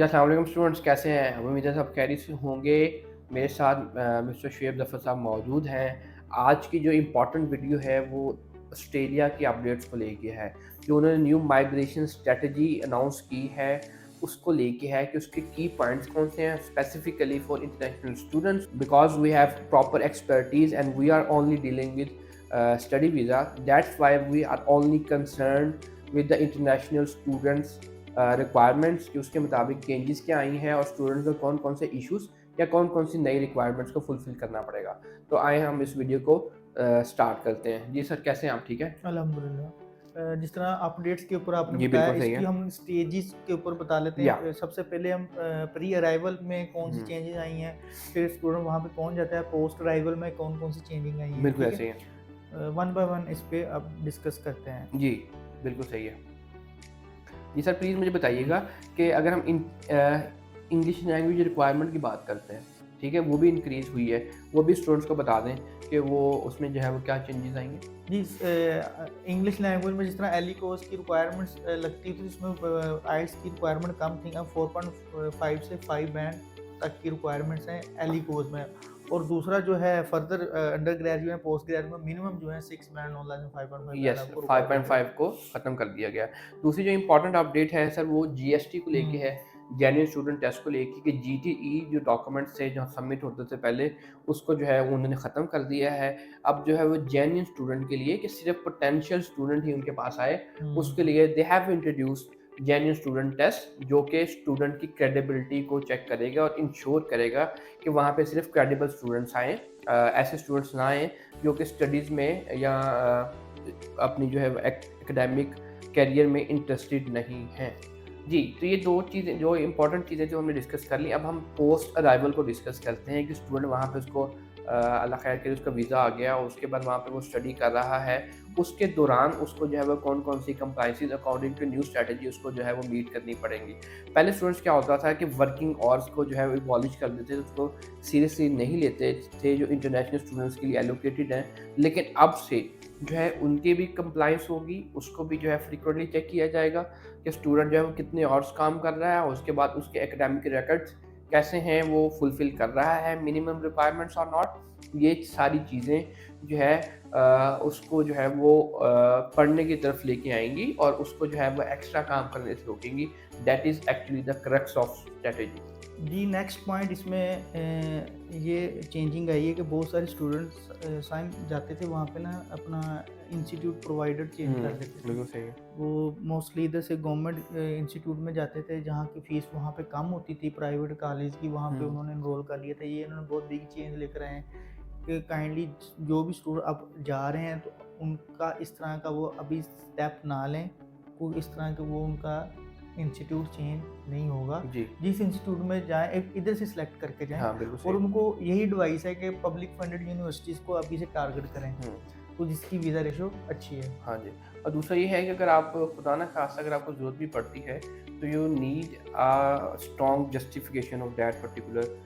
जी, अस्सलाम वालेकुम स्टूडेंट्स, कैसे हैं? उम्मीद है सब खैरियत से होंगे। मेरे साथ मिस्टर शुएब ज़फ़र साहब मौजूद हैं। आज की जो इम्पोर्टेंट वीडियो है वो ऑस्ट्रेलिया की अपडेट्स को लेके है, जो उन्होंने न्यू माइग्रेशन स्ट्रेटजी अनाउंस की है, उसको लेके है कि उसके की पॉइंट्स कौन से हैं specifically for international students because we have proper expertise and we are only dealing with study visa. That's why we are only concerned with the international students requirements कि उसके मुताबिक चेंजेस क्या आई हैं और स्टूडेंट्स को कौन कौन से इश्यूज या कौन कौन सी नई रिक्वायरमेंट्स को फुलफिल करना पड़ेगा। तो आए हम इस वीडियो को स्टार्ट करते हैं। जी सर, कैसे हैं आप? ठीक है अल्हम्दुलिल्लाह। जिस तरह अपडेट्स के ऊपर आपने जी, बताया, बिल्कुल सही है। इसकी हम स्टेजेस के ऊपर बता लेते या हैं। सबसे पहले हम प्री अराइवल में कौन सी हम्म, चेंजेस आई हैं, फिर स्टूडेंट वहाँ पे पहुँच जाता है, पोस्ट अराइवल में कौन कौन सी चेंजिंग आई हैं, बिल्कुल ठीक है। ऐसे ही है। वन बाय वन इस पे अब डिस्कस करते हैं। जी, बिल्कुल सही है। जी सर, प्लीज़ मुझे बताइएगा कि अगर हम इंग्लिश लैंग्वेज रिक्वायरमेंट की बात करते हैं, ठीक है, वो भी इंक्रीज़ हुई है, वो भी स्टूडेंट्स को बता दें कि वो उसमें जो है वो क्या चेंजेस आएंगे। जी, इंग्लिश लैंग्वेज में जिस तरह एली कोर्स की रिक्वायरमेंट्स लगती थी, उसमें आइल्स की रिक्वायरमेंट कम थी। अब 4.5 से 5 बैंड तक की रिक्वायरमेंट्स हैं एली कोर्स में। और दूसरा जो है फर्दर अंडर ग्रेजुएट में, पोस्ट ग्रेजुएट में मिनिमम जो है 6 बैंड नॉलेज में 5.5 बैंड यस, आपको रिक्वायरमेंट 5.5 रहेगी। को ख़त्म कर दिया गया है। दूसरी जो इम्पोर्टेंट अपडेट है सर वो जीएसटी को लेके है, हुँ। जेन्युइन स्टूडेंट टेस्ट को लेके कि जीटीई जो डॉक्यूमेंट्स थे जो सबमिट होते थे पहले, उसको जो है वो उन्होंने ख़त्म कर दिया है। अब जो है वो जेन्युइन स्टूडेंट के लिए कि सिर्फ पोटेंशियल स्टूडेंट ही उनके पास आए, उसके हुँ। लिए they have introduced genuine student test जो कि स्टूडेंट की क्रेडिबिलिटी को चेक करेगा और इंश्योर करेगा कि वहाँ पे सिर्फ क्रेडिबल स्टूडेंट्स आएँ, ऐसे स्टूडेंट्स ना आएँ जो कि स्टडीज़ में या अपनी जो है एकेडमिक करियर में इंटरेस्टेड नहीं हैं। जी, तो ये 2 चीज़ें जो इम्पोर्टेंट चीज़ें जो हमने डिस्कस कर ली, अब हम पोस्ट अराइवल को डिस्कस करते हैं कि स्टूडेंट वहाँ पे उसको अल्लाह खैर करे उसका वीज़ा आ गया और उसके बाद वहाँ पे वो स्टडी कर रहा है। उसके दौरान उसको जो है वो कौन-कौन सी compliances according to new strategy उसको जो है वो मीट करनी पड़ेंगी। पहले स्टूडेंट्स क्या होता था कि वर्किंग आवर्स को जो है वो एबॉलिश कर देते थे, उसको सीरियसली नहीं लेते थे जो इंटरनेशनल स्टूडेंट्स के लिए एलोकेटेड हैं। लेकिन अब से जो है उनकी भी कंप्लायंस होगी, उसको भी जो है फ्रीक्वेंटली चेक किया जाएगा कि स्टूडेंट जो है वो कितने आवर्स काम कर रहा है और उसके बाद उसके एकेडमिक रिकॉर्ड्स कैसे हैं, वो फुलफ़िल कर रहा है मिनिमम रिक्वायरमेंट्स और नॉट। ये सारी चीज़ें जो है उसको जो है वो पढ़ने की तरफ लेके आएँगी और उसको जो है वो एक्स्ट्रा काम करने से रोकेंगी। That is actually the crux of strategy. जी, नेक्स्ट पॉइंट इसमें ये चेंजिंग आई है कि बहुत सारे स्टूडेंट्स साइम जाते थे वहाँ पे ना, अपना इंस्टीट्यूट प्रोवाइडर चेंज कर लेते थे। बिल्कुल सही है। वो मोस्टली इधर से गवर्नमेंट इंस्टीट्यूट में जाते थे जहाँ की फ़ीस वहाँ पे कम होती थी, प्राइवेट कॉलेज की वहाँ पे हुँ, उन्होंने एनरोल कर लिया था। ये इन्होंने बहुत बिग चेंज लेकर आए हैं कि काइंडली जो भी स्टूडेंट अब जा रहे हैं तो उनका इस तरह का वो अभी स्टेप ना लें, कोई इस तरह का वो उनका इंस्टीट्यूट चेंज नहीं होगा। जी। जिस इंस्टीट्यूट में जाएँ एक इधर से सिलेक्ट करके जाएँ हाँ, बिल्कुल और सही। उनको यही एडवाइस है कि पब्लिक फंडेड यूनिवर्सिटीज़ को अभी से टारगेट करें, हुँ। तो जिसकी वीज़ा रेशो अच्छी है। हाँ जी, और दूसरा ये है कि अगर आप खुदा ना ख़ास्ता अगर आपको ज़रूरत भी पड़ती है, तो you need strong justification of that particular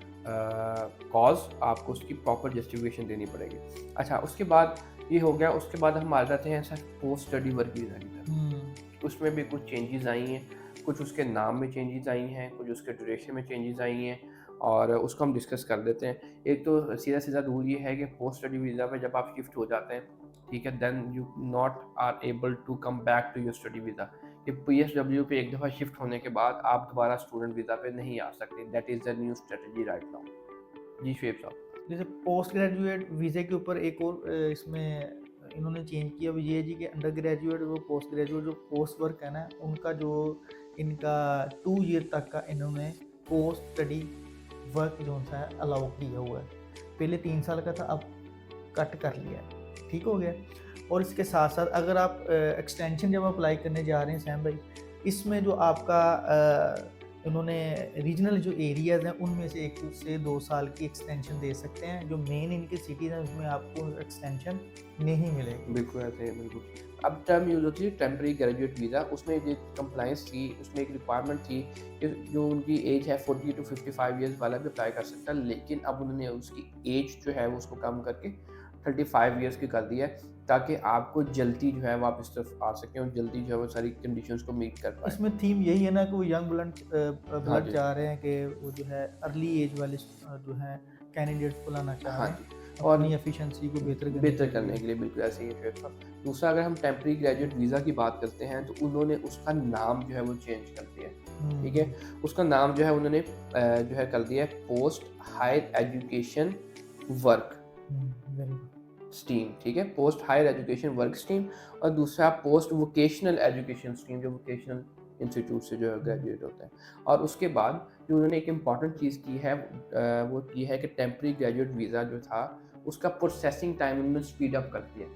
cause, आपको उसकी प्रॉपर जस्टिफिकेशन देनी पड़ेगी। अच्छा, उसके बाद ये हो गया, उसके बाद हम आ जाते हैं sir post study work visa की हुँ। तरफ। उसमें भी कुछ चेंजेज़ आई हैं, कुछ उसके नाम में चेंजेज़ आई हैं, कुछ उसके ड्यूरेशन में चेंजेज़ आई हैं और उसको हम डिस्कस कर देते हैं। एक तो सीधा-सीधा रूल ये है कि पोस्ट स्टडी वीज़ा पे जब आप शिफ्ट हो जाते हैं, ठीक है, then you not are able to come back to your study visa. कि पीएसडब्ल्यू पे एक दफ़ा शिफ्ट होने के बाद आप दोबारा स्टूडेंट वीज़ा पे नहीं आ सकते। That is the new strategy right now. जी, शुएब साहब। जैसे पोस्ट ग्रेजुएट वीज़े के ऊपर एक और इसमें इन्होंने चेंज किया, वो ये है जी कि अंडर ग्रेजुएट वो पोस्ट ग्रेजुएट जो कोर्स वर्क है ना, उनका जो इनका 2 ईयर तक का इन्होंने पोस्ट स्टडी वर्क जो-सा है अलाउ किया हुआ है। पहले 3 साल का था, अब कट कर लिया है, ठीक हो गया। और इसके साथ-साथ अगर आप एक्सटेंशन जब अप्लाई करने जा रहे हैं सैम भाई, इसमें जो आपका उन्होंने रीजनल जो एरियाज़ हैं उनमें से 1 से 2 साल की एक्सटेंशन दे सकते हैं। जो मेन इनकी सिटीज़ हैं उसमें आपको एक्सटेंशन नहीं मिलेगी। बिल्कुल ऐसे ही है, बिल्कुल। अब टर्म यूज़ होती है टेम्परेरी ग्रेजुएट वीज़ा, उसमें जो कंप्लायंस थी, उसमें एक रिक्वायरमेंट थी कि जो उनकी एज है 40 टू 55 ईयर्स वाला भी अप्लाई कर सकता है, लेकिन अब उन्होंने उसकी एज जो है वो उसको कम करके 35 ईयर्स की कर दी है, ताकि आपको जल्दी जो है वो आप इस तरफ आ सकें और जल्दी जो है वो सारी कंडीशंस को मीट कर पाएँ। इसमें थीम यही है ना कि वो यंग हाँ ब्लड जी। चाह रहे हैं कि वो जो है अर्ली एज वाले जो हैं कैंडिडेट्स को लाना चाह हाँ रहे जी। हैं और अपनी एफिशिएंसी को बेहतर करने बेहतर के करने लिए। के लिए बिल्कुल ऐसे ही है फिर। दूसरा, अगर हम टेम्परेरी ग्रेजुएट वीज़ा की बात करते हैं तो उन्होंने उसका नाम जो है वो चेंज कर दिया है, ठीक है? हुँ, उसका नाम जो है उन्होंने जो है कर दिया है पोस्ट हायर एजुकेशन वर्क हुँ, वेरी गुड। स्ट्रीम, ठीक है? Post higher education work stream. और दूसरा पोस्ट वोकेशनल एजुकेशन स्ट्रीम, जो वोकेशनल इंस्टीट्यूट से जो है हुँ, ग्रेजुएट होता है। और उसके बाद जो उन्होंने एक इम्पॉर्टेंट चीज़ की है वो ये है कि टेम्परेरी ग्रेजुएट वीज़ा जो था उसका प्रोसेसिंग टाइम उन्होंने स्पीड अप कर दिया।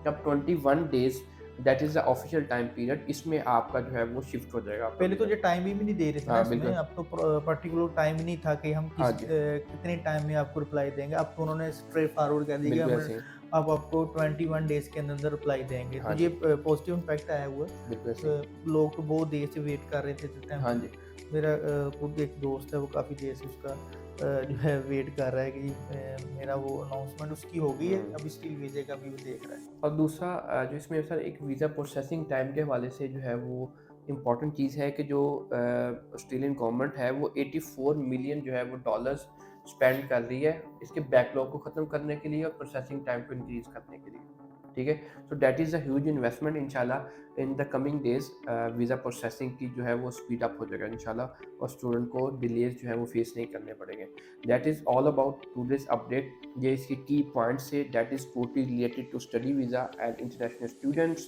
अब 21 days that is the official time period, इसमें आपका जो है वो शिफ्ट हो जाएगा आपका पहले तो वीज़ा। ये टाइम भी नहीं दे रहे थे ना हाँ, इसमें, बिल्कुल। अब तो पर्टिकुलर टाइम ही नहीं था कि हम हाँ जी, कितने टाइम में आपको रिप्लाई देंगे। अब तो उन्होंने स्ट्रेट फॉरवर्ड कह दिया कि बिल्कुल हम ऐसे ही। अब आपको 21 डेज़ के अंदर रिप्लाई देंगे। तो हाँ ये जी, पॉजिटिव इम्पैक्ट आया हुआ है। बिल्कुल ऐसे ही। लोग तो बहुत देर से वेट कर रहे थे हाँ टेम्परेरी। जी। मेरा खुद एक दोस्त है, वो काफ़ी देर से उसका जो है वेट कर रहा है कि मेरा वो अनाउंसमेंट उसकी हो गई है, हुँ। अभी स्टिल वीज़े का भी वो देख रहा है। और दूसरा जो इसमें सर एक वीज़ा प्रोसेसिंग टाइम के हवाले से जो है वो इम्पॉर्टेंट चीज़ है कि जो ऑस्ट्रेलियन गवर्नमेंट है वो 84 मिलियन जो है वो डॉलर्स स्पेंड कर रही है इसके बैकलॉग को ख़त्म करने के लिए और प्रोसेसिंग टाइम को इंक्रीज़ करने के लिए, ठीक है? So that is a huge investment. इंशाल्लाह in the coming days visa processing की जो है वो स्पीड अप हो जाएगा इंशाल्लाह, और स्टूडेंट को डिलेज़ जो है वो फेस नहीं करने पड़ेंगे। That is all about today's update. ये इसके की पॉइंट्स है, that is totally related to study visa and international students.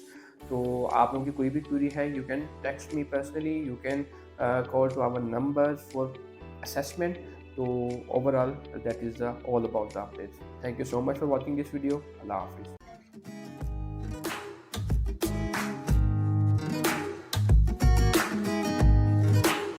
तो आप लोगों की कोई भी क्वेरी है, you can text me personally, you can call to our number for assessment. तो overall that is all about the updates. Thank you so much for watching this video. Allah Hafiz.